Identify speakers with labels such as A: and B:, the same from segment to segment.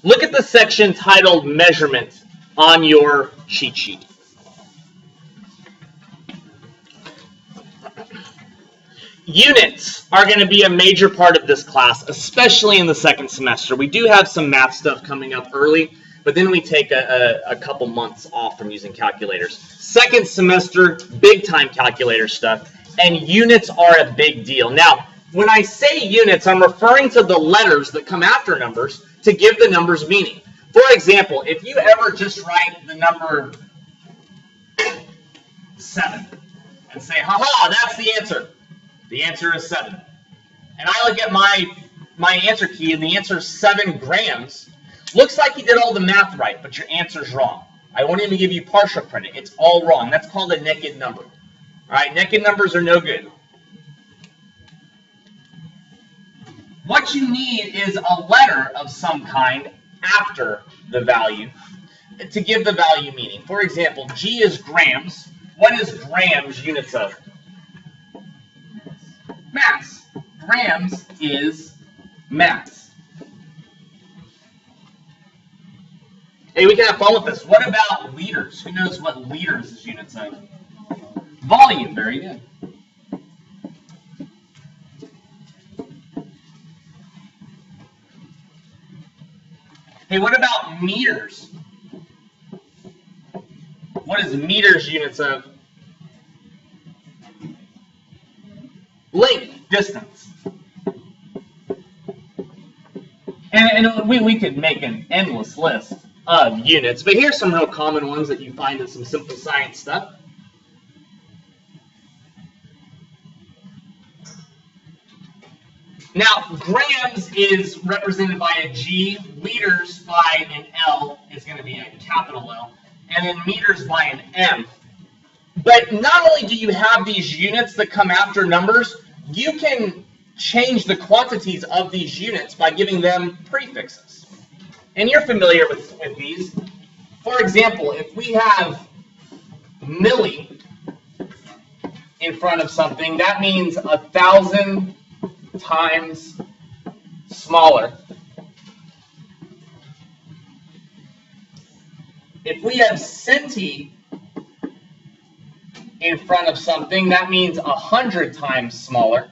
A: Look at the section titled Measurement on your cheat sheet. Units are going to be a major part of this class, especially in the second semester. We do have some math stuff coming up early, but then we take a couple months off from using calculators. Second semester, big time calculator stuff, and units are a big deal. Now, when I say units, I'm referring to the letters that come after numbers to give the numbers meaning. For example, if you ever just write the number 7 and say, haha, that's the answer. The answer is 7. And I look at my answer key and the answer is 7 grams. Looks like you did all the math right, but your answer's wrong. I won't even give you partial credit. It's all wrong. That's called a naked number. All right, naked numbers are no good. What you need is a letter of some kind after the value to give the value meaning. For example, G is grams. What is grams units of? Mass. Grams is mass. Hey, we can have fun with this. What about liters? Who knows what liters is units of? Volume. Very good. Hey, what about meters? What is meters units of? Length, distance. And we could make an endless list of units, but here's some real common ones that you find in some simple science stuff. Now, grams is represented by a G, liters by an L is going to be a capital L, and then meters by an M. But not only do you have these units that come after numbers, you can change the quantities of these units by giving them prefixes. And you're familiar with these. For example, if we have milli in front of something, that means 1,000 times smaller. If we have centi in front of something, that means 100 times smaller.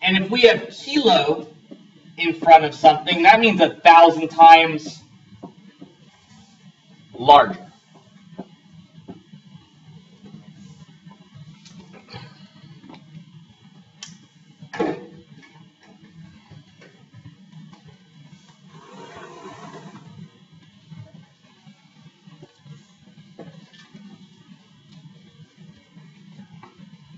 A: And if we have kilo in front of something, that means 1,000 times larger.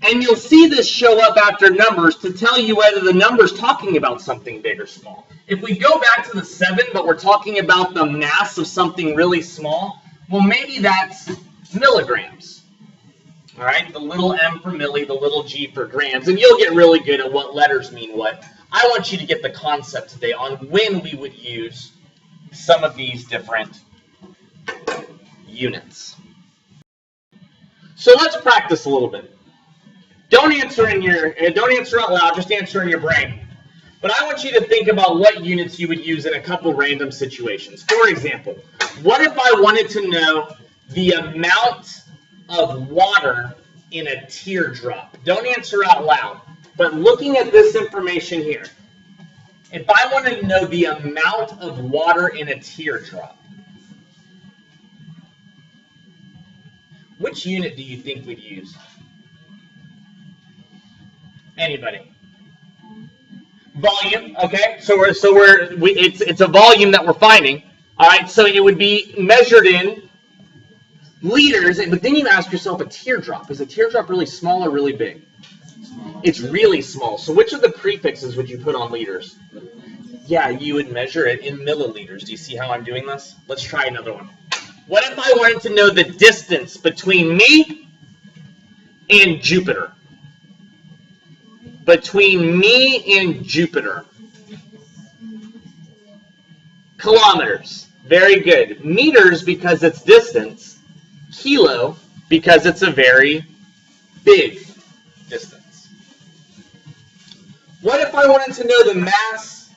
A: And you'll see this show up after numbers to tell you whether the number's talking about something big or small. If we go back to the 7, but we're talking about the mass of something really small, well, maybe that's milligrams. All right, the little m for milli, the little g for grams, and you'll get really good at what letters mean what. I want you to get the concept today on when we would use some of these different units. So let's practice a little bit. Don't answer out loud, just answer in your brain. But I want you to think about what units you would use in a couple random situations. For example, what if I wanted to know the amount of water in a teardrop? Don't answer out loud, but looking at this information here, if I wanted to know the amount of water in a teardrop, which unit do you think we'd use? Anybody? Volume. Okay, so it's a volume that we're finding. All right, so it would be measured in liters, but then you ask yourself, a teardrop. Is a teardrop really small or really big? It's really small. So which of the prefixes would you put on liters? Yeah, you would measure it in milliliters. Do you see how I'm doing this? Let's try another one. What if I wanted to know the distance between me and Jupiter? Between me and Jupiter. Kilometers. Very good. Meters because it's distance. Kilo because it's a very big distance. I wanted to know the mass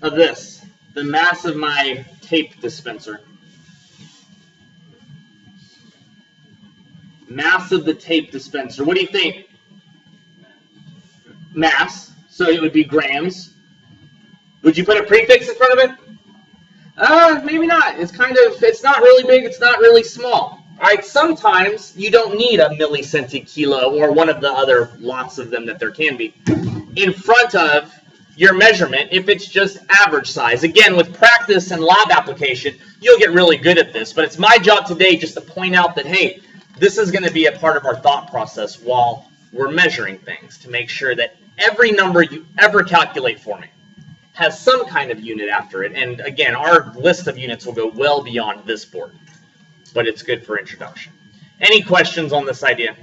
A: of this, the mass of my tape dispenser. Mass of the tape dispenser. What do you think? Mass. So it would be grams. Would you put a prefix in front of it? Maybe not. It's not really big, it's not really small. All right, sometimes you don't need a millicenti-kilo or one of the other lots of them that there can be in front of your measurement if it's just average size. Again, with practice and lab application, you'll get really good at this, but it's my job today just to point out that, hey, this is going to be a part of our thought process while we're measuring things to make sure that every number you ever calculate for me has some kind of unit after it. And again, our list of units will go well beyond this board, but it's good for introduction. Any questions on this idea?